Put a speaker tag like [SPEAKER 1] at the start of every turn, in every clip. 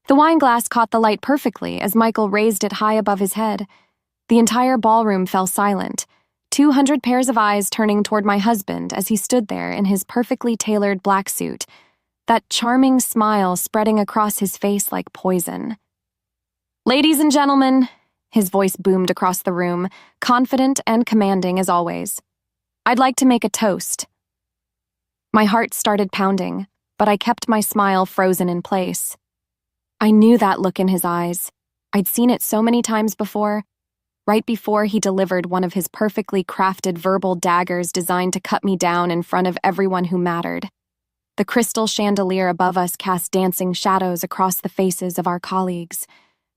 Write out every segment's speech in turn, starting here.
[SPEAKER 1] The wine glass caught the light perfectly as Michael raised it high above his head. The entire ballroom fell silent, 200 pairs of eyes turning toward my husband as he stood there in his perfectly tailored black suit, that charming smile spreading across his face like poison. "Ladies and gentlemen," his voice boomed across the room, confident and commanding as always, "I'd like to make a toast." My heart started pounding, but I kept my smile frozen in place. I knew that look in his eyes. I'd seen it so many times before, right before he delivered one of his perfectly crafted verbal daggers designed to cut me down in front of everyone who mattered. The crystal chandelier above us cast dancing shadows across the faces of our colleagues.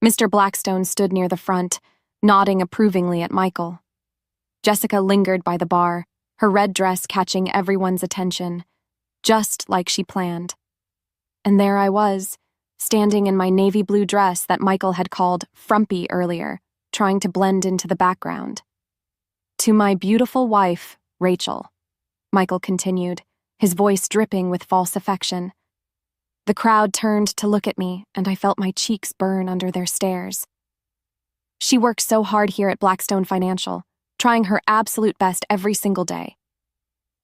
[SPEAKER 1] Mr. Blackstone stood near the front, nodding approvingly at Michael. Jessica lingered by the bar, her red dress catching everyone's attention, just like she planned. And there I was, standing in my navy blue dress that Michael had called frumpy earlier, trying to blend into the background. "To my beautiful wife, Rachel," Michael continued, his voice dripping with false affection. The crowd turned to look at me, and I felt my cheeks burn under their stares. "She works so hard here at Blackstone Financial, trying her absolute best every single day."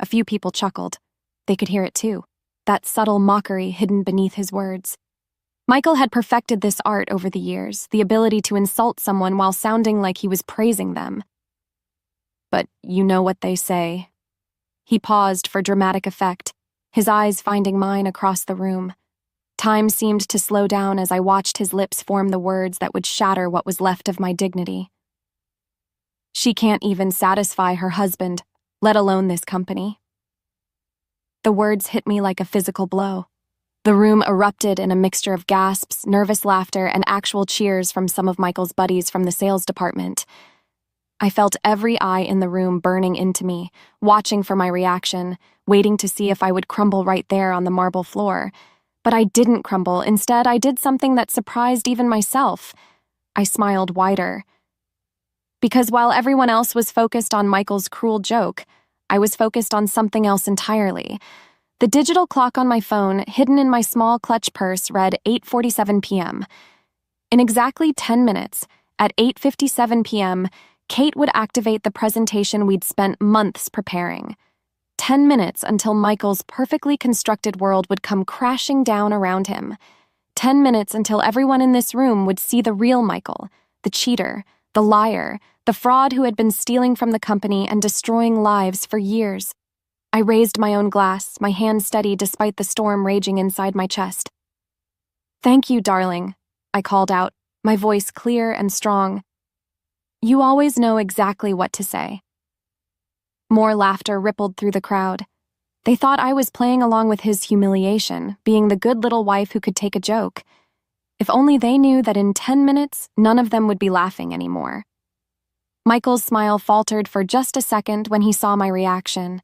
[SPEAKER 1] A few people chuckled. They could hear it too, that subtle mockery hidden beneath his words. Michael had perfected this art over the years, the ability to insult someone while sounding like he was praising them. "But you know what they say." He paused for dramatic effect, his eyes finding mine across the room. Time seemed to slow down as I watched his lips form the words that would shatter what was left of my dignity. "She can't even satisfy her husband, let alone this company." The words hit me like a physical blow. The room erupted in a mixture of gasps, nervous laughter, and actual cheers from some of Michael's buddies from the sales department. I felt every eye in the room burning into me, watching for my reaction, waiting to see if I would crumble right there on the marble floor. But I didn't crumble. Instead, I did something that surprised even myself. I smiled wider. Because while everyone else was focused on Michael's cruel joke, I was focused on something else entirely. The digital clock on my phone, hidden in my small clutch purse, read 8:47 p.m. In exactly 10 minutes, at 8:57 p.m., Kate would activate the presentation we'd spent months preparing. 10 minutes until Michael's perfectly constructed world would come crashing down around him. 10 minutes until everyone in this room would see the real Michael, the cheater, the liar, the fraud who had been stealing from the company and destroying lives for years. I raised my own glass, my hand steady despite the storm raging inside my chest. "Thank you, darling," I called out, my voice clear and strong. "You always know exactly what to say." More laughter rippled through the crowd. They thought I was playing along with his humiliation, being the good little wife who could take a joke. If only they knew that in 10 minutes, none of them would be laughing anymore. Michael's smile faltered for just a second when he saw my reaction.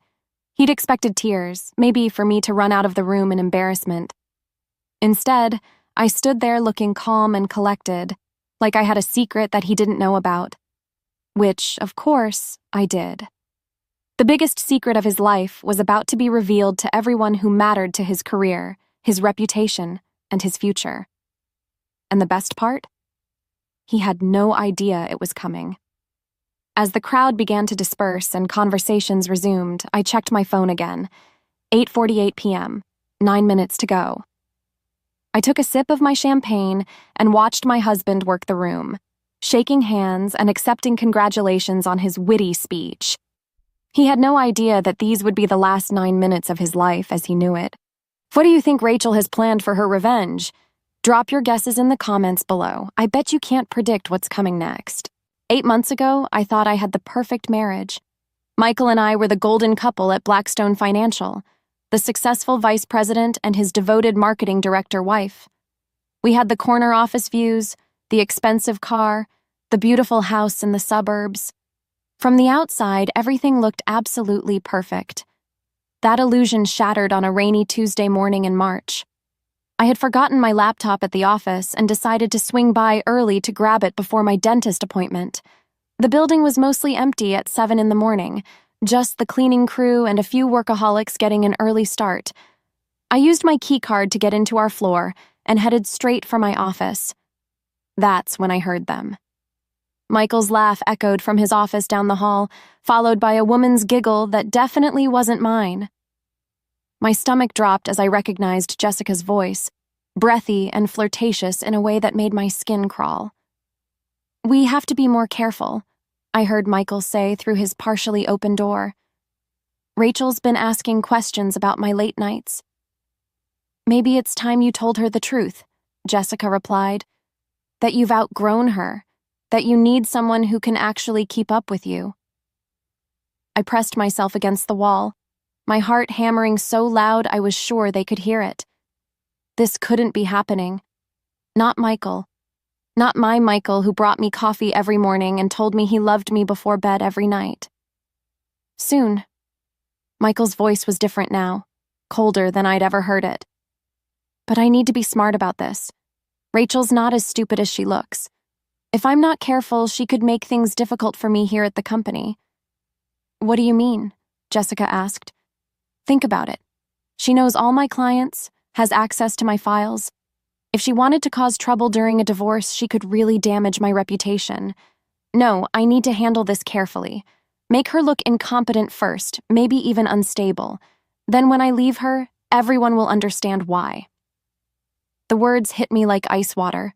[SPEAKER 1] He'd expected tears, maybe for me to run out of the room in embarrassment. Instead, I stood there looking calm and collected, like I had a secret that he didn't know about. Which, of course, I did. The biggest secret of his life was about to be revealed to everyone who mattered to his career, his reputation, and his future. And the best part? He had no idea it was coming. As the crowd began to disperse and conversations resumed, I checked my phone again. 8:48 p.m., 9 minutes to go. I took a sip of my champagne and watched my husband work the room, shaking hands and accepting congratulations on his witty speech. He had no idea that these would be the last 9 minutes of his life as he knew it. What do you think Rachel has planned for her revenge? Drop your guesses in the comments below. I bet you can't predict what's coming next. 8 months ago, I thought I had the perfect marriage. Michael and I were the golden couple at Blackstone Financial, the successful vice president and his devoted marketing director wife. We had the corner office views, the expensive car, the beautiful house in the suburbs. From the outside, everything looked absolutely perfect. That illusion shattered on a rainy Tuesday morning in March. I had forgotten my laptop at the office and decided to swing by early to grab it before my dentist appointment. The building was mostly empty at 7 in the morning, just the cleaning crew and a few workaholics getting an early start. I used my key card to get into our floor and headed straight for my office. That's when I heard them. Michael's laugh echoed from his office down the hall, followed by a woman's giggle that definitely wasn't mine. My stomach dropped as I recognized Jessica's voice, breathy and flirtatious in a way that made my skin crawl. "We have to be more careful," I heard Michael say through his partially open door. "Rachel's been asking questions about my late nights." "Maybe it's time you told her the truth," Jessica replied. "That you've outgrown her, that you need someone who can actually keep up with you." I pressed myself against the wall, my heart hammering so loud I was sure they could hear it. This couldn't be happening. Not Michael. Not my Michael who brought me coffee every morning and told me he loved me before bed every night. Soon. Michael's voice was different now, colder than I'd ever heard it. "But I need to be smart about this. Rachel's not as stupid as she looks. If I'm not careful, she could make things difficult for me here at the company." "What do you mean?" Jessica asked. "Think about it. She knows all my clients, has access to my files. If she wanted to cause trouble during a divorce, she could really damage my reputation. No, I need to handle this carefully. Make her look incompetent first, maybe even unstable. Then when I leave her, everyone will understand why." The words hit me like ice water.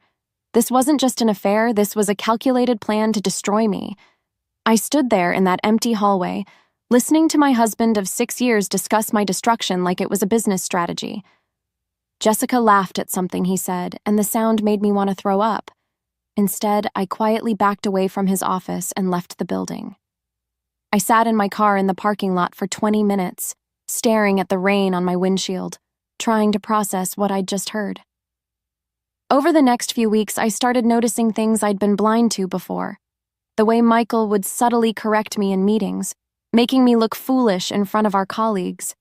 [SPEAKER 1] This wasn't just an affair, this was a calculated plan to destroy me. I stood there in that empty hallway, listening to my husband of 6 years discuss my destruction like it was a business strategy. Jessica laughed at something he said, and the sound made me want to throw up. Instead, I quietly backed away from his office and left the building. I sat in my car in the parking lot for 20 minutes, staring at the rain on my windshield, trying to process what I'd just heard. Over the next few weeks, I started noticing things I'd been blind to before. The way Michael would subtly correct me in meetings, making me look foolish in front of our colleagues.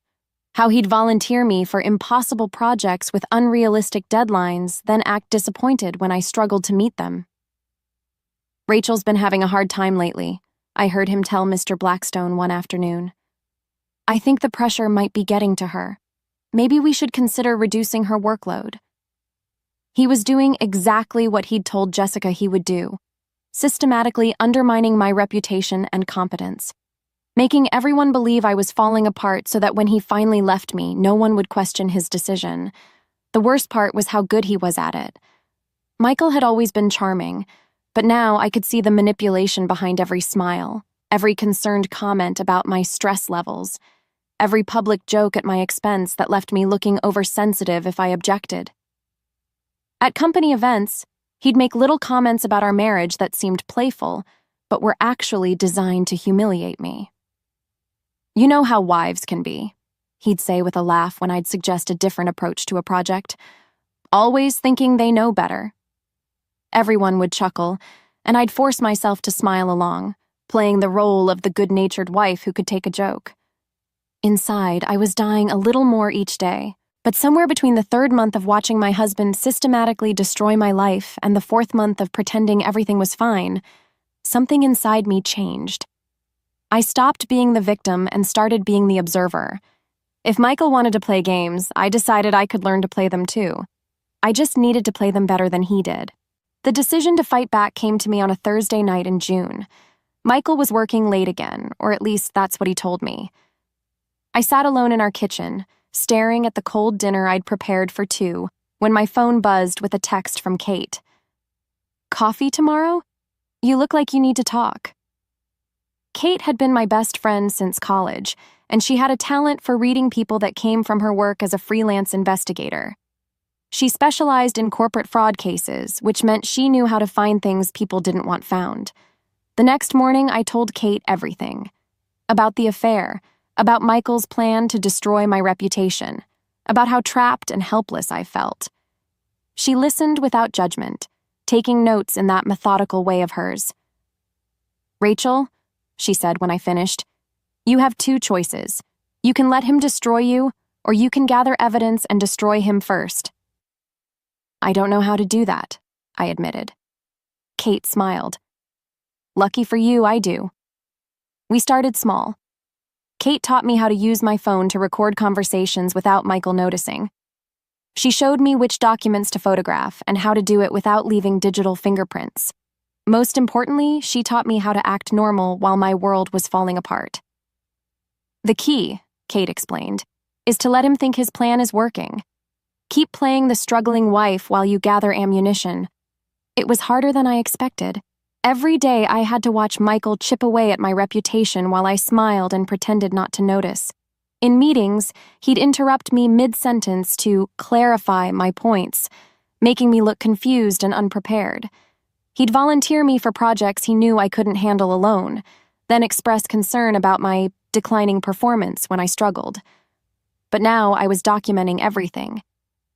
[SPEAKER 1] How he'd volunteer me for impossible projects with unrealistic deadlines, then act disappointed when I struggled to meet them. "Rachel's been having a hard time lately," I heard him tell Mr. Blackstone one afternoon. "I think the pressure might be getting to her. Maybe we should consider reducing her workload." He was doing exactly what he'd told Jessica he would do, systematically undermining my reputation and competence, making everyone believe I was falling apart so that when he finally left me, no one would question his decision. The worst part was how good he was at it. Michael had always been charming, but now I could see the manipulation behind every smile, every concerned comment about my stress levels, every public joke at my expense that left me looking oversensitive if I objected. At company events, he'd make little comments about our marriage that seemed playful, but were actually designed to humiliate me. "You know how wives can be," he'd say with a laugh when I'd suggest a different approach to a project. "Always thinking they know better." Everyone would chuckle, and I'd force myself to smile along, playing the role of the good-natured wife who could take a joke. Inside, I was dying a little more each day, but somewhere between the 3rd month of watching my husband systematically destroy my life and the 4th month of pretending everything was fine, something inside me changed. I stopped being the victim and started being the observer. If Michael wanted to play games, I decided I could learn to play them too. I just needed to play them better than he did. The decision to fight back came to me on a Thursday night in June. Michael was working late again, or at least that's what he told me. I sat alone in our kitchen, staring at the cold dinner I'd prepared for 2, when my phone buzzed with a text from Kate. "Coffee tomorrow? You look like you need to talk." Kate had been my best friend since college, and she had a talent for reading people that came from her work as a freelance investigator. She specialized in corporate fraud cases, which meant she knew how to find things people didn't want found. The next morning, I told Kate everything. About the affair, about Michael's plan to destroy my reputation, about how trapped and helpless I felt. She listened without judgment, taking notes in that methodical way of hers. "Rachel," she said when I finished, "you have 2 choices. You can let him destroy you, or you can gather evidence and destroy him first." "I don't know how to do that," I admitted. Kate smiled. "Lucky for you, I do." We started small. Kate taught me how to use my phone to record conversations without Michael noticing. She showed me which documents to photograph and how to do it without leaving digital fingerprints. Most importantly, she taught me how to act normal while my world was falling apart. The key, Kate explained, is to let him think his plan is working. Keep playing the struggling wife while you gather ammunition. It was harder than I expected. Every day I had to watch Michael chip away at my reputation while I smiled and pretended not to notice. In meetings, he'd interrupt me mid-sentence to clarify my points, making me look confused and unprepared. He'd volunteer me for projects he knew I couldn't handle alone, then express concern about my declining performance when I struggled. But now I was documenting everything.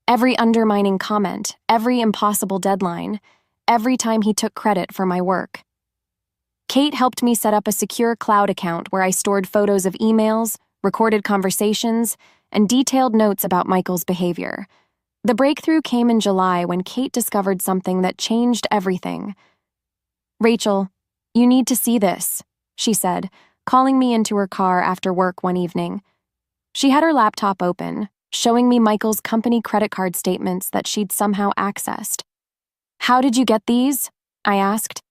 [SPEAKER 1] Every undermining comment, every impossible deadline, every time he took credit for my work. Kate helped me set up a secure cloud account where I stored photos of emails, recorded conversations, and detailed notes about Michael's behavior. The breakthrough came in July when Kate discovered something that changed everything. "Rachel, you need to see this," she said, calling me into her car after work one evening. She had her laptop open, showing me Michael's company credit card statements that she'd somehow accessed. "How did you get these?" I asked.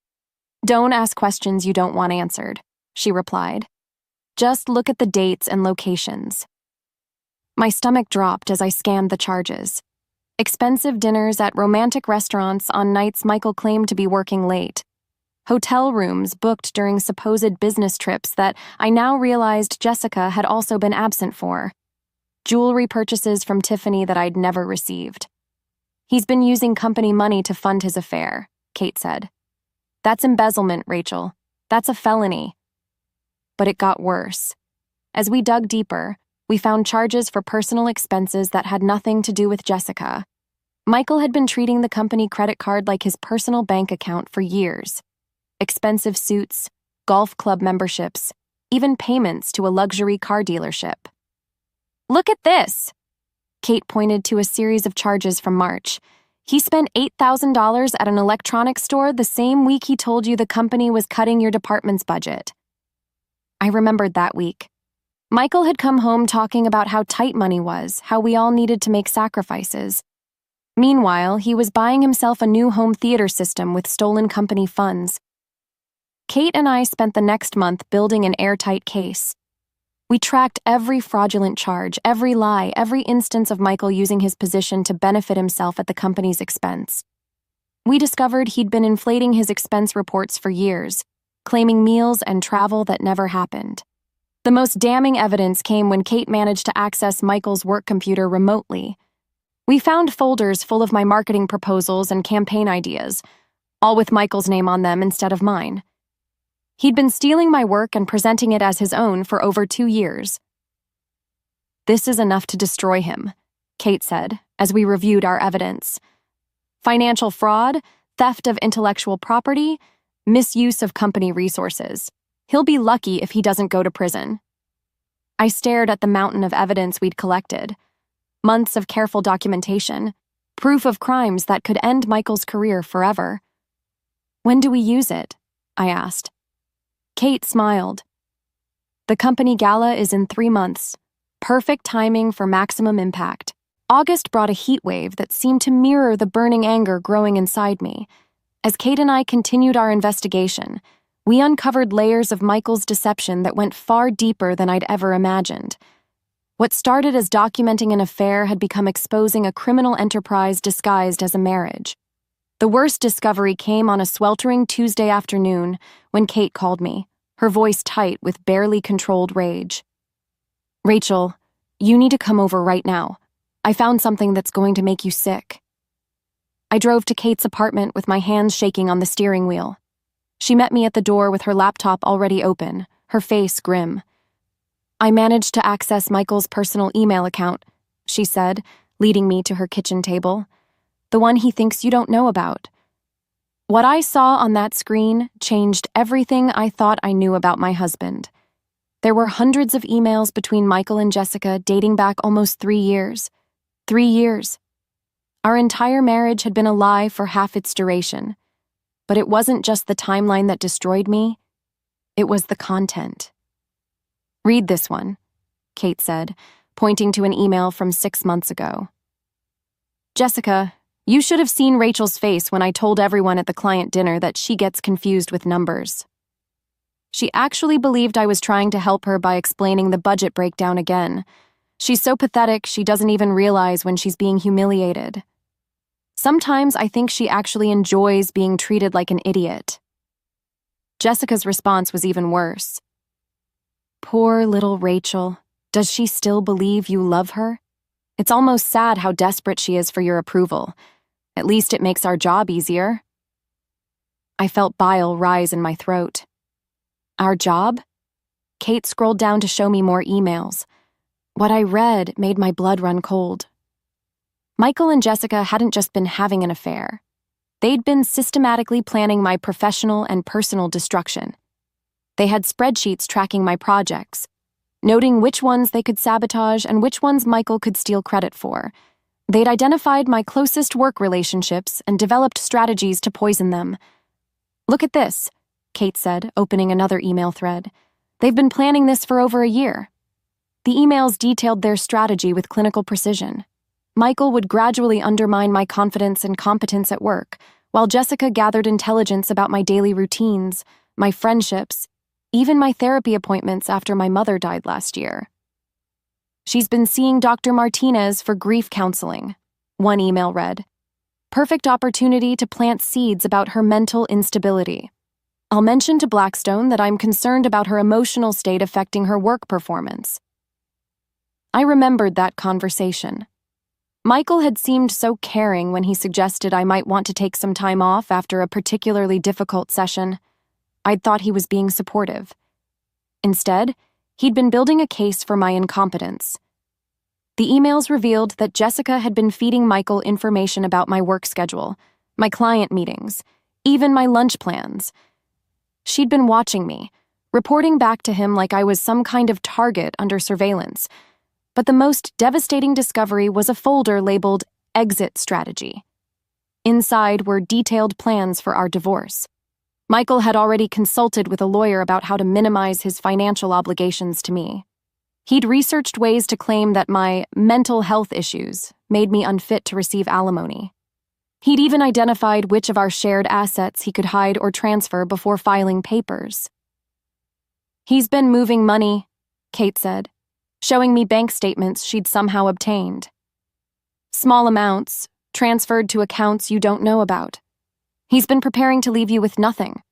[SPEAKER 1] "Don't ask questions you don't want answered," she replied. "Just look at the dates and locations." My stomach dropped as I scanned the charges. Expensive dinners at romantic restaurants on nights Michael claimed to be working late. Hotel rooms booked during supposed business trips that I now realized Jessica had also been absent for. Jewelry purchases from Tiffany that I'd never received. "He's been using company money to fund his affair," Kate said. "That's embezzlement, Rachel. That's a felony." But it got worse. As we dug deeper, we found charges for personal expenses that had nothing to do with Jessica. Michael had been treating the company credit card like his personal bank account for years. Expensive suits, golf club memberships, even payments to a luxury car dealership. "Look at this!" Kate pointed to a series of charges from March. "He spent $8,000 at an electronics store the same week he told you the company was cutting your department's budget." I remembered that week. Michael had come home talking about how tight money was, how we all needed to make sacrifices. Meanwhile, he was buying himself a new home theater system with stolen company funds. Kate and I spent the next month building an airtight case. We tracked every fraudulent charge, every lie, every instance of Michael using his position to benefit himself at the company's expense. We discovered he'd been inflating his expense reports for years, claiming meals and travel that never happened. The most damning evidence came when Kate managed to access Michael's work computer remotely. We found folders full of my marketing proposals and campaign ideas, all with Michael's name on them instead of mine. He'd been stealing my work and presenting it as his own for over 2 years. "This is enough to destroy him," Kate said, as we reviewed our evidence. "Financial fraud, theft of intellectual property, misuse of company resources. He'll be lucky if he doesn't go to prison." I stared at the mountain of evidence we'd collected. Months of careful documentation, proof of crimes that could end Michael's career forever. "When do we use it?" I asked. Kate smiled. "The company gala is in 3 months. Perfect timing for maximum impact." August brought a heat wave that seemed to mirror the burning anger growing inside me. As Kate and I continued our investigation, we uncovered layers of Michael's deception that went far deeper than I'd ever imagined. What started as documenting an affair had become exposing a criminal enterprise disguised as a marriage. The worst discovery came on a sweltering Tuesday afternoon when Kate called me, her voice tight with barely controlled rage. "Rachel, you need to come over right now. I found something that's going to make you sick." I drove to Kate's apartment with my hands shaking on the steering wheel. She met me at the door with her laptop already open, her face grim. "I managed to access Michael's personal email account," she said, leading me to her kitchen table. "The one he thinks you don't know about." What I saw on that screen changed everything I thought I knew about my husband. There were hundreds of emails between Michael and Jessica dating back almost 3 years. 3 years. Our entire marriage had been a lie for half its duration. But it wasn't just the timeline that destroyed me. It was the content. "Read this one," Kate said, pointing to an email from 6 months ago. Jessica, you should have seen Rachel's face when I told everyone at the client dinner that she gets confused with numbers. She actually believed I was trying to help her by explaining the budget breakdown again. She's so pathetic she doesn't even realize when she's being humiliated. Sometimes I think she actually enjoys being treated like an idiot. Jessica's response was even worse. Poor little Rachel. Does she still believe you love her? It's almost sad how desperate she is for your approval. At least it makes our job easier. I felt bile rise in my throat. Our job? Kate scrolled down to show me more emails. What I read made my blood run cold. Michael and Jessica hadn't just been having an affair. They'd been systematically planning my professional and personal destruction. They had spreadsheets tracking my projects, noting which ones they could sabotage and which ones Michael could steal credit for. They'd identified my closest work relationships and developed strategies to poison them. Look at this, Kate said, opening another email thread. They've been planning this for over a year. The emails detailed their strategy with clinical precision. Michael would gradually undermine my confidence and competence at work, while Jessica gathered intelligence about my daily routines, my friendships, even my therapy appointments after my mother died last year. She's been seeing Dr. Martinez for grief counseling, one email read. Perfect opportunity to plant seeds about her mental instability. I'll mention to Blackstone that I'm concerned about her emotional state affecting her work performance. I remembered that conversation. Michael had seemed so caring when he suggested I might want to take some time off after a particularly difficult session. I'd thought he was being supportive. Instead, he'd been building a case for my incompetence. The emails revealed that Jessica had been feeding Michael information about my work schedule, my client meetings, even my lunch plans. She'd been watching me, reporting back to him like I was some kind of target under surveillance. But the most devastating discovery was a folder labeled Exit Strategy. Inside were detailed plans for our divorce. Michael had already consulted with a lawyer about how to minimize his financial obligations to me. He'd researched ways to claim that my mental health issues made me unfit to receive alimony. He'd even identified which of our shared assets he could hide or transfer before filing papers. He's been moving money, Kate said, showing me bank statements she'd somehow obtained. Small amounts, transferred to accounts you don't know about. He's been preparing to leave you with nothing.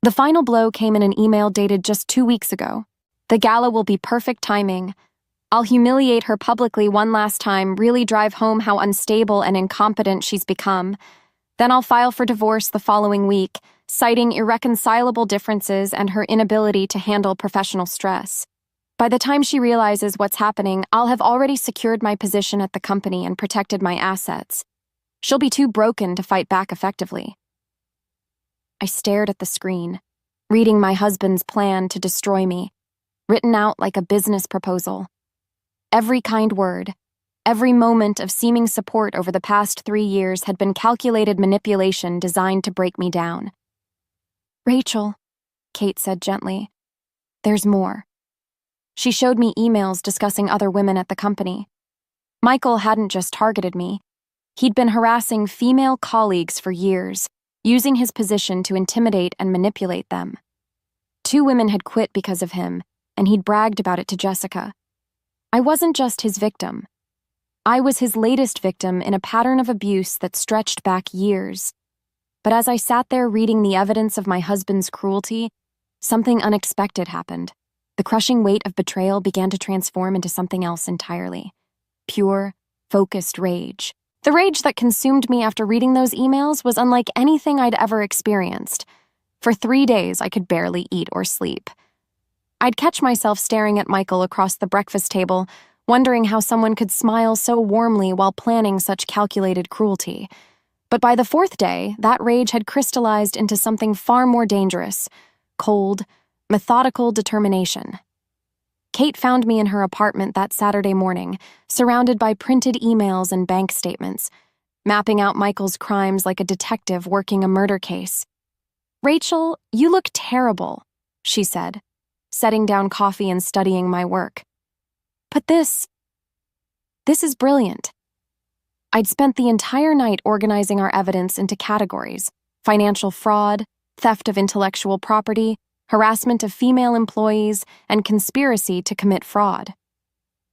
[SPEAKER 1] The final blow came in an email dated just 2 weeks ago. The gala will be perfect timing. I'll humiliate her publicly one last time, really drive home how unstable and incompetent she's become. Then I'll file for divorce the following week, citing irreconcilable differences and her inability to handle professional stress. By the time she realizes what's happening, I'll have already secured my position at the company and protected my assets. She'll be too broken to fight back effectively. I stared at the screen, reading my husband's plan to destroy me, written out like a business proposal. Every kind word, every moment of seeming support over the past 3 years had been calculated manipulation designed to break me down. Rachel, Kate said gently, there's more. She showed me emails discussing other women at the company. Michael hadn't just targeted me. He'd been harassing female colleagues for years, using his position to intimidate and manipulate them. 2 women had quit because of him, and he'd bragged about it to Jessica. I wasn't just his victim. I was his latest victim in a pattern of abuse that stretched back years. But as I sat there reading the evidence of my husband's cruelty, something unexpected happened. The crushing weight of betrayal began to transform into something else entirely. Pure, focused rage. The rage that consumed me after reading those emails was unlike anything I'd ever experienced. For 3 days, I could barely eat or sleep. I'd catch myself staring at Michael across the breakfast table, wondering how someone could smile so warmly while planning such calculated cruelty. But by the 4th day, that rage had crystallized into something far more dangerous: cold, methodical determination. Kate found me in her apartment that Saturday morning, surrounded by printed emails and bank statements, mapping out Michael's crimes like a detective working a murder case. Rachel, you look terrible, she said, setting down coffee and studying my work. But this is brilliant. I'd spent the entire night organizing our evidence into categories: financial fraud, theft of intellectual property, harassment of female employees, and conspiracy to commit fraud.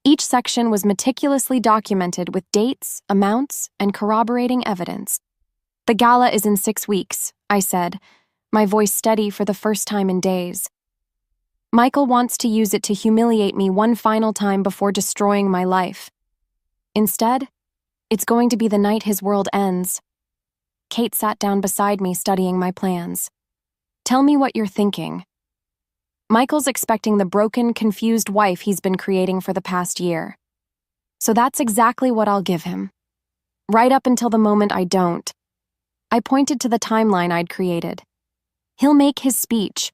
[SPEAKER 1] Each section was meticulously documented with dates, amounts, and corroborating evidence. "The gala is in 6 weeks," I said, my voice steady for the first time in days. "Michael wants to use it to humiliate me one final time before destroying my life. Instead, it's going to be the night his world ends." Kate sat down beside me, studying my plans. "Tell me what you're thinking." "Michael's expecting the broken, confused wife he's been creating for the past year. So that's exactly what I'll give him. Right up until the moment I don't." I pointed to the timeline I'd created. "He'll make his speech,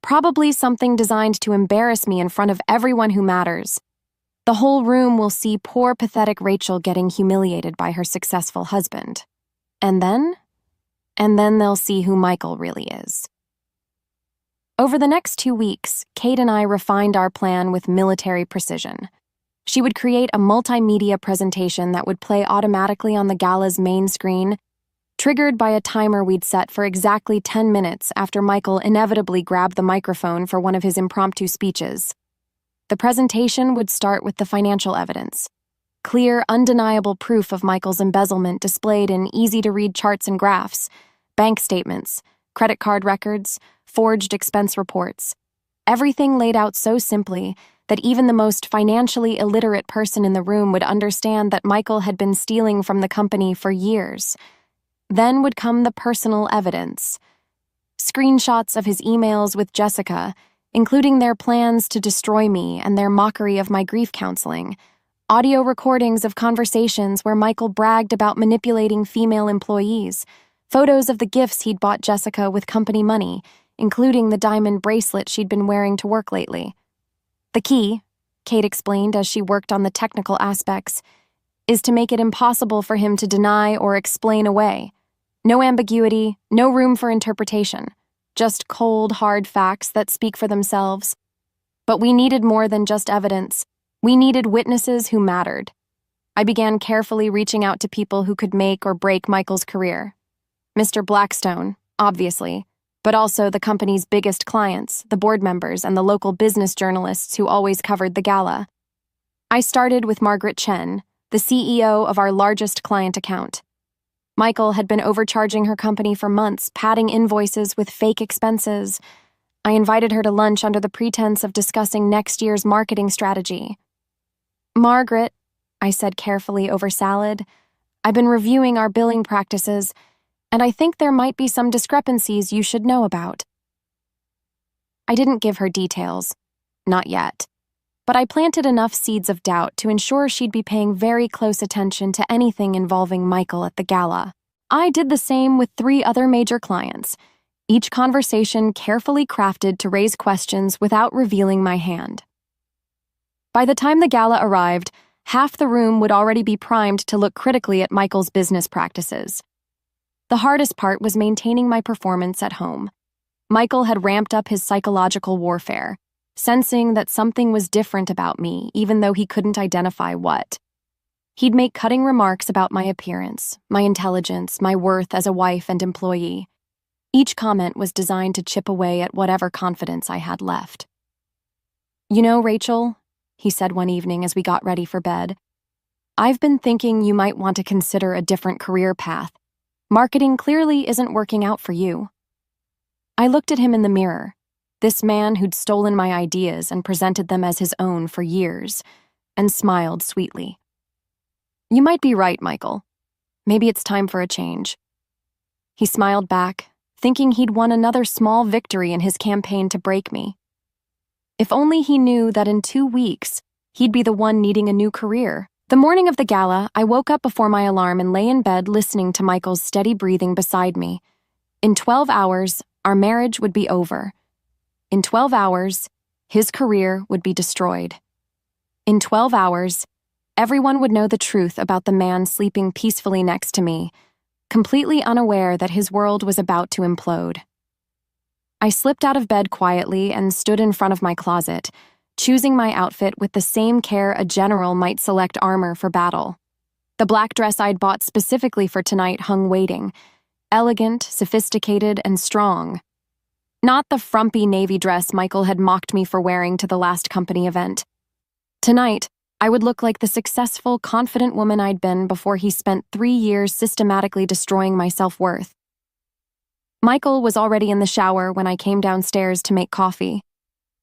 [SPEAKER 1] probably something designed to embarrass me in front of everyone who matters. The whole room will see poor, pathetic Rachel getting humiliated by her successful husband. And then they'll see who Michael really is." Over the next 2 weeks, Kate and I refined our plan with military precision. She would create a multimedia presentation that would play automatically on the gala's main screen, triggered by a timer we'd set for exactly 10 minutes after Michael inevitably grabbed the microphone for one of his impromptu speeches. The presentation would start with the financial evidence: clear, undeniable proof of Michael's embezzlement displayed in easy-to-read charts and graphs, bank statements, credit card records, forged expense reports. Everything laid out so simply that even the most financially illiterate person in the room would understand that Michael had been stealing from the company for years. Then would come the personal evidence: screenshots of his emails with Jessica, including their plans to destroy me and their mockery of my grief counseling, audio recordings of conversations where Michael bragged about manipulating female employees, photos of the gifts he'd bought Jessica with company money, including the diamond bracelet she'd been wearing to work lately. "The key," Kate explained as she worked on the technical aspects, "is to make it impossible for him to deny or explain away. No ambiguity, no room for interpretation. Just cold, hard facts that speak for themselves. But we needed more than just evidence. We needed witnesses who mattered." I began carefully reaching out to people who could make or break Michael's career. Mr. Blackstone, obviously, but also the company's biggest clients, the board members, and the local business journalists who always covered the gala. I started with Margaret Chen, the CEO of our largest client account. Michael had been overcharging her company for months, padding invoices with fake expenses. I invited her to lunch under the pretense of discussing next year's marketing strategy. "Margaret," I said carefully over salad, "I've been reviewing our billing practices, and I think there might be some discrepancies you should know about." I didn't give her details. Not yet. But I planted enough seeds of doubt to ensure she'd be paying very close attention to anything involving Michael at the gala. I did the same with 3 other major clients, each conversation carefully crafted to raise questions without revealing my hand. By the time the gala arrived, half the room would already be primed to look critically at Michael's business practices. The hardest part was maintaining my performance at home. Michael had ramped up his psychological warfare, sensing that something was different about me, even though he couldn't identify what. He'd make cutting remarks about my appearance, my intelligence, my worth as a wife and employee. Each comment was designed to chip away at whatever confidence I had left. "You know, Rachel," he said one evening as we got ready for bed, "I've been thinking you might want to consider a different career path. Marketing clearly isn't working out for you." I looked at him in the mirror. This man who'd stolen my ideas and presented them as his own for years, and smiled sweetly. "You might be right, Michael. Maybe it's time for a change." He smiled back, thinking he'd won another small victory in his campaign to break me. If only he knew that in 2 weeks, he'd be the one needing a new career. The morning of the gala, I woke up before my alarm and lay in bed listening to Michael's steady breathing beside me. In 12 hours, our marriage would be over. In 12 hours, his career would be destroyed. In 12 hours, everyone would know the truth about the man sleeping peacefully next to me, completely unaware that his world was about to implode. I slipped out of bed quietly and stood in front of my closet, choosing my outfit with the same care a general might select armor for battle. The black dress I'd bought specifically for tonight hung waiting, elegant, sophisticated, and strong. Not the frumpy navy dress Michael had mocked me for wearing to the last company event. Tonight, I would look like the successful, confident woman I'd been before he spent 3 years systematically destroying my self-worth. Michael was already in the shower when I came downstairs to make coffee.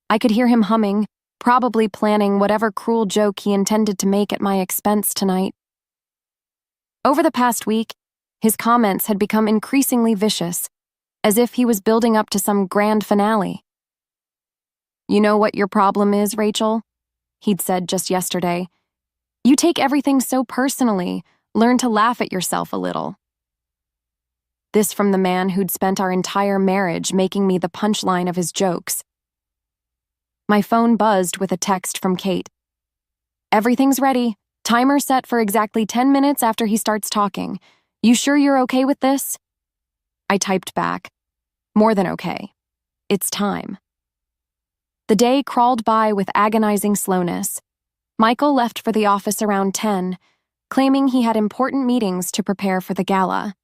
[SPEAKER 1] I could hear him humming, probably planning whatever cruel joke he intended to make at my expense tonight. Over the past week, his comments had become increasingly vicious, as if he was building up to some grand finale. "You know what your problem is, Rachel?" he'd said just yesterday. "You take everything so personally. Learn to laugh at yourself a little." This from the man who'd spent our entire marriage making me the punchline of his jokes. My phone buzzed with a text from Kate. "Everything's ready. Timer set for exactly 10 minutes after he starts talking. You sure you're okay with this?" I typed back, "More than okay. It's time." The day crawled by with agonizing slowness. Michael left for the office around 10, claiming he had important meetings to prepare for the gala.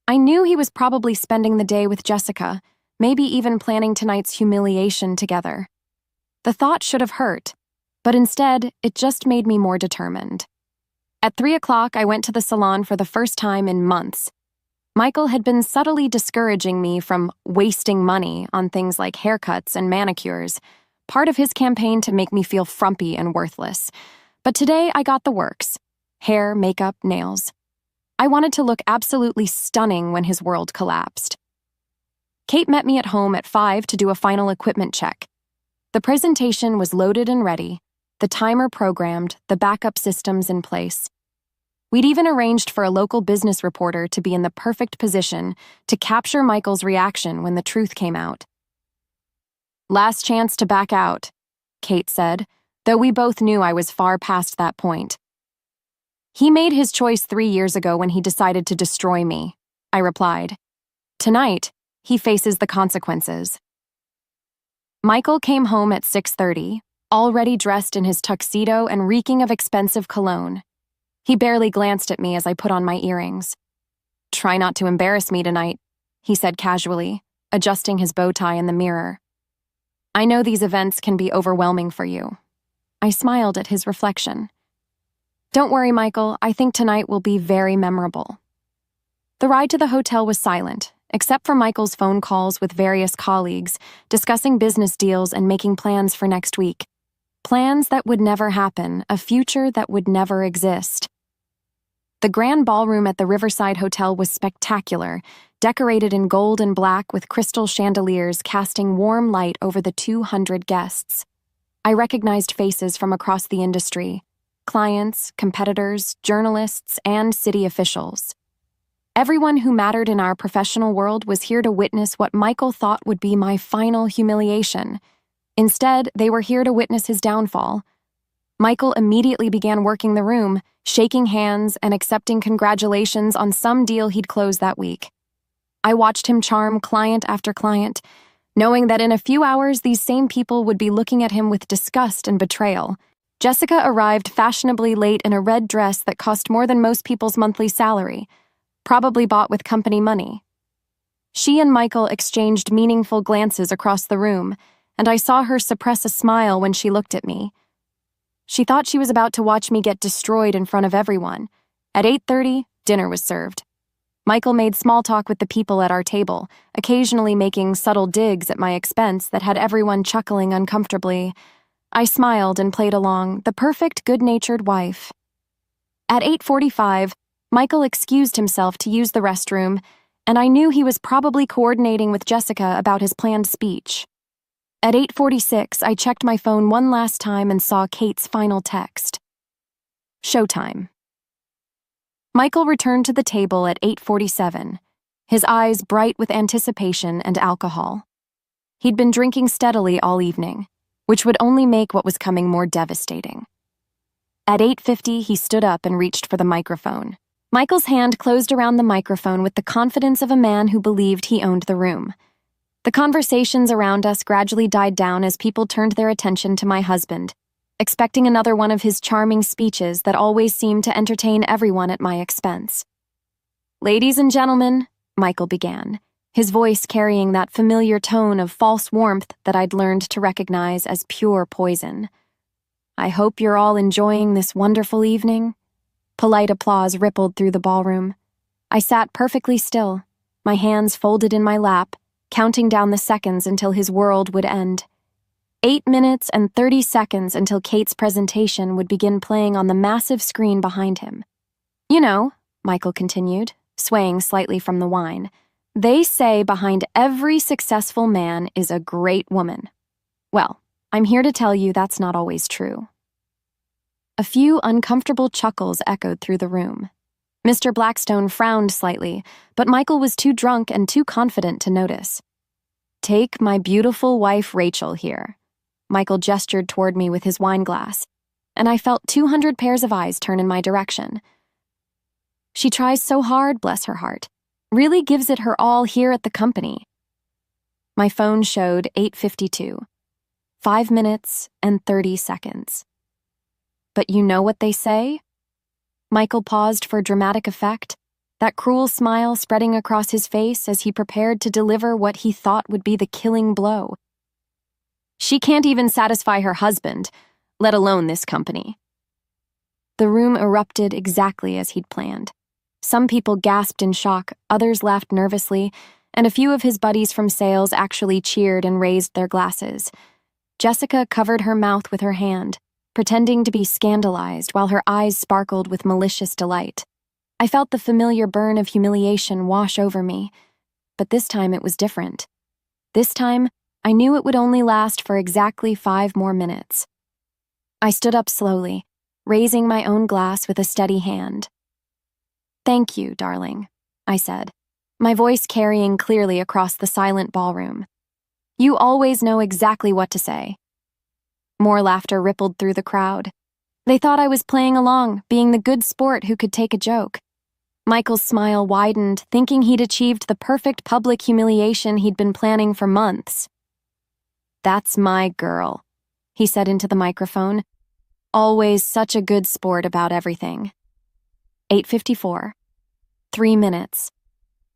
[SPEAKER 1] I knew he was probably spending the day with Jessica, maybe even planning tonight's humiliation together. The thought should have hurt, but instead, it just made me more determined. At 3 o'clock, I went to the salon for the first time in months. Michael had been subtly discouraging me from wasting money on things like haircuts and manicures, part of his campaign to make me feel frumpy and worthless. But today, I got the works: hair, makeup, nails. I wanted to look absolutely stunning when his world collapsed. Kate met me at home at 5 to do a final equipment check. The presentation was loaded and ready, the timer programmed, the backup systems in place. We'd even arranged for a local business reporter to be in the perfect position to capture Michael's reaction when the truth came out. "Last chance to back out," Kate said, though we both knew I was far past that point. "He made his choice 3 years ago when he decided to destroy me," I replied. "Tonight, he faces the consequences." Michael came home at 6:30, already dressed in his tuxedo and reeking of expensive cologne. He barely glanced at me as I put on my earrings. "Try not to embarrass me tonight," he said casually, adjusting his bow tie in the mirror. "I know these events can be overwhelming for you." I smiled at his reflection. "Don't worry, Michael, I think tonight will be very memorable." The ride to the hotel was silent, except for Michael's phone calls with various colleagues, discussing business deals and making plans for next week. Plans that would never happen, a future that would never exist. The grand ballroom at the Riverside Hotel was spectacular, decorated in gold and black with crystal chandeliers casting warm light over the 200 guests. I recognized faces from across the industry: clients, competitors, journalists, and city officials. Everyone who mattered in our professional world was here to witness what Michael thought would be my final humiliation. Instead, they were here to witness his downfall. Michael immediately began working the room, shaking hands and accepting congratulations on some deal he'd closed that week. I watched him charm client after client, knowing that in a few hours these same people would be looking at him with disgust and betrayal. Jessica arrived fashionably late in a red dress that cost more than most people's monthly salary, probably bought with company money. She and Michael exchanged meaningful glances across the room, and I saw her suppress a smile when she looked at me. She thought she was about to watch me get destroyed in front of everyone. At 8:30, dinner was served. Michael made small talk with the people at our table, occasionally making subtle digs at my expense that had everyone chuckling uncomfortably. I smiled and played along, the perfect good-natured wife. At 8:45, Michael excused himself to use the restroom, and I knew he was probably coordinating with Jessica about his planned speech. At 8:46, I checked my phone one last time and saw Kate's final text. Showtime. Michael returned to the table at 8:47, his eyes bright with anticipation and alcohol. He'd been drinking steadily all evening, which would only make what was coming more devastating. At 8:50, he stood up and reached for the microphone. Michael's hand closed around the microphone with the confidence of a man who believed he owned the room. The conversations around us gradually died down as people turned their attention to my husband. expecting another one of his charming speeches that always seemed to entertain everyone at my expense. "Ladies and gentlemen," Michael began, his voice carrying that familiar tone of false warmth that I'd learned to recognize as pure poison. "I hope you're all enjoying this wonderful evening." Polite applause rippled through the ballroom. I sat perfectly still, my hands folded in my lap, counting down the seconds until his world would end. 8 minutes and 30 seconds until Kate's presentation would begin playing on the massive screen behind him. "You know," Michael continued, swaying slightly from the wine, "they say behind every successful man is a great woman. Well, I'm here to tell you that's not always true." A few uncomfortable chuckles echoed through the room. Mr. Blackstone frowned slightly, but Michael was too drunk and too confident to notice. "Take my beautiful wife Rachel here." Michael gestured toward me with his wine glass, and I felt 200 pairs of eyes turn in my direction. "She tries so hard, bless her heart. Really gives it her all here at the company." My phone showed 8:52. 5 minutes and 30 seconds. "But you know what they say?" Michael paused for dramatic effect, that cruel smile spreading across his face as he prepared to deliver what he thought would be the killing blow. "She can't even satisfy her husband, let alone this company." The room erupted exactly as he'd planned. Some people gasped in shock, others laughed nervously, and a few of his buddies from sales actually cheered and raised their glasses. Jessica covered her mouth with her hand, pretending to be scandalized while her eyes sparkled with malicious delight. I felt the familiar burn of humiliation wash over me, but this time it was different. This time, I knew it would only last for exactly 5 more minutes. I stood up slowly, raising my own glass with a steady hand. "Thank you, darling," I said, my voice carrying clearly across the silent ballroom. "You always know exactly what to say." More laughter rippled through the crowd. They thought I was playing along, being the good sport who could take a joke. Michael's smile widened, thinking he'd achieved the perfect public humiliation he'd been planning for months. "That's my girl," he said into the microphone. "Always such a good sport about everything." 8:54. 3 minutes.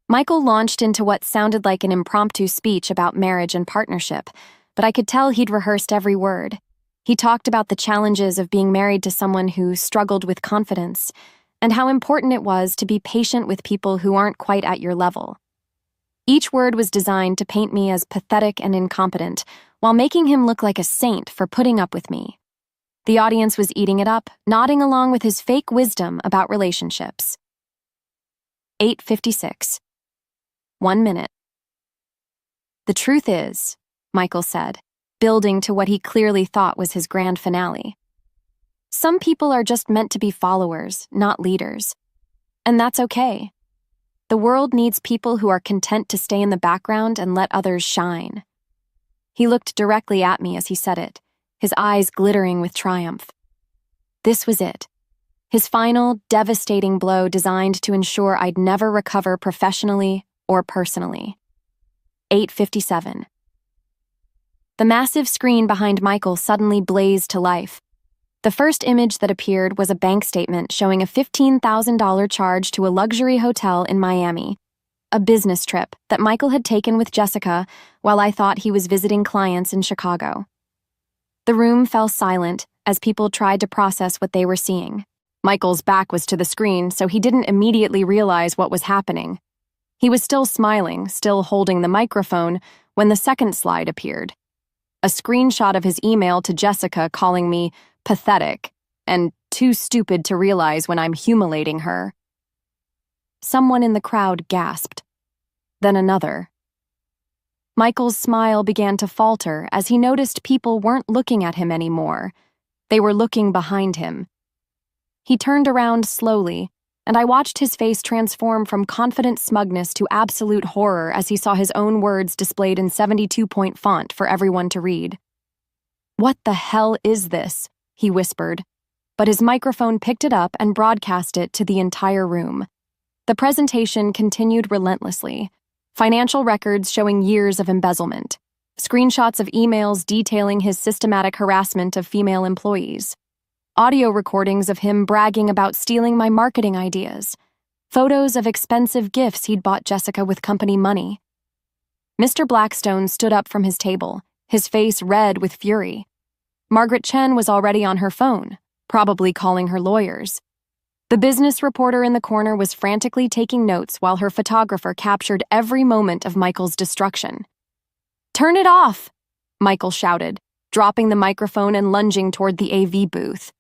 [SPEAKER 1] Michael launched into what sounded like an impromptu speech about marriage and partnership, but I could tell he'd rehearsed every word. He talked about the challenges of being married to someone who struggled with confidence, and how important it was to be patient with people who aren't quite at your level. Each word was designed to paint me as pathetic and incompetent, while making him look like a saint for putting up with me. The audience was eating it up, nodding along with his fake wisdom about relationships. 8:56. 1 minute. "The truth is," Michael said, building to what he clearly thought was his grand finale, "some people are just meant to be followers, not leaders. And that's okay. The world needs people who are content to stay in the background and let others shine." He looked directly at me as he said it, his eyes glittering with triumph. This was it. His final, devastating blow designed to ensure I'd never recover professionally or personally. 8:57. The massive screen behind Michael suddenly blazed to life. The first image that appeared was a bank statement showing a $15,000 charge to a luxury hotel in Miami, a business trip that Michael had taken with Jessica while I thought he was visiting clients in Chicago. The room fell silent as people tried to process what they were seeing. Michael's back was to the screen, so he didn't immediately realize what was happening. He was still smiling, still holding the microphone, when the second slide appeared. A screenshot of his email to Jessica calling me pathetic and too stupid to realize when I'm humiliating her. Someone in the crowd gasped. Then another. Michael's smile began to falter as he noticed people weren't looking at him anymore. They were looking behind him. He turned around slowly, and I watched his face transform from confident smugness to absolute horror as he saw his own words displayed in 72-point font for everyone to read. "What the hell is this?" he whispered, but his microphone picked it up and broadcast it to the entire room. The presentation continued relentlessly, financial records showing years of embezzlement, Screenshots of emails detailing his systematic harassment of female employees. Audio recordings of him bragging about stealing my marketing ideas. Photos of expensive gifts he'd bought Jessica with company money. Mr. Blackstone stood up from his table, his face red with fury. Margaret Chen was already on her phone, probably calling her lawyers. The business reporter in the corner was frantically taking notes while her photographer captured every moment of Michael's destruction. "Turn it off!" Michael shouted, dropping the microphone and lunging toward the AV booth.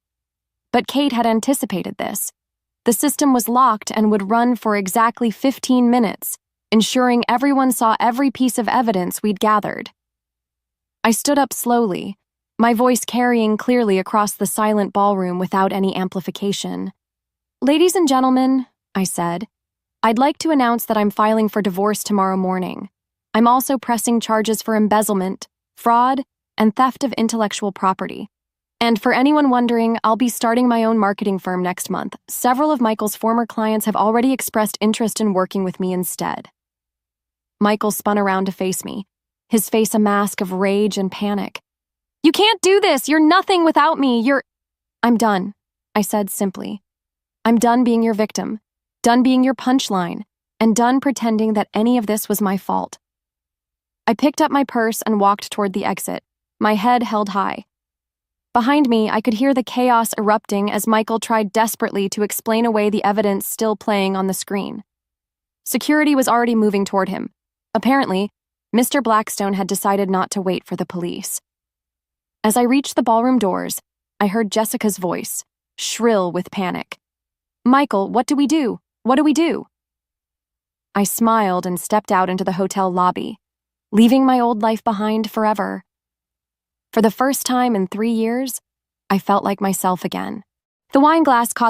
[SPEAKER 1] But Kate had anticipated this. The system was locked and would run for exactly 15 minutes, ensuring everyone saw every piece of evidence we'd gathered. I stood up slowly, my voice carrying clearly across the silent ballroom without any amplification. "Ladies and gentlemen," I said, "I'd like to announce that I'm filing for divorce tomorrow morning. I'm also pressing charges for embezzlement, fraud, and theft of intellectual property. And for anyone wondering, I'll be starting my own marketing firm next month. Several of Michael's former clients have already expressed interest in working with me instead." Michael spun around to face me, his face a mask of rage and panic. "You can't do this! You're nothing without me! I'm done," I said simply. "I'm done being your victim, done being your punchline, and done pretending that any of this was my fault." I picked up my purse and walked toward the exit, my head held high. Behind me, I could hear the chaos erupting as Michael tried desperately to explain away the evidence still playing on the screen. Security was already moving toward him. Apparently, Mr. Blackstone had decided not to wait for the police. As I reached the ballroom doors, I heard Jessica's voice, shrill with panic. "Michael, what do we do? What do we do?" I smiled and stepped out into the hotel lobby, leaving my old life behind forever. For the first time in 3 years, I felt like myself again. The wine glass caught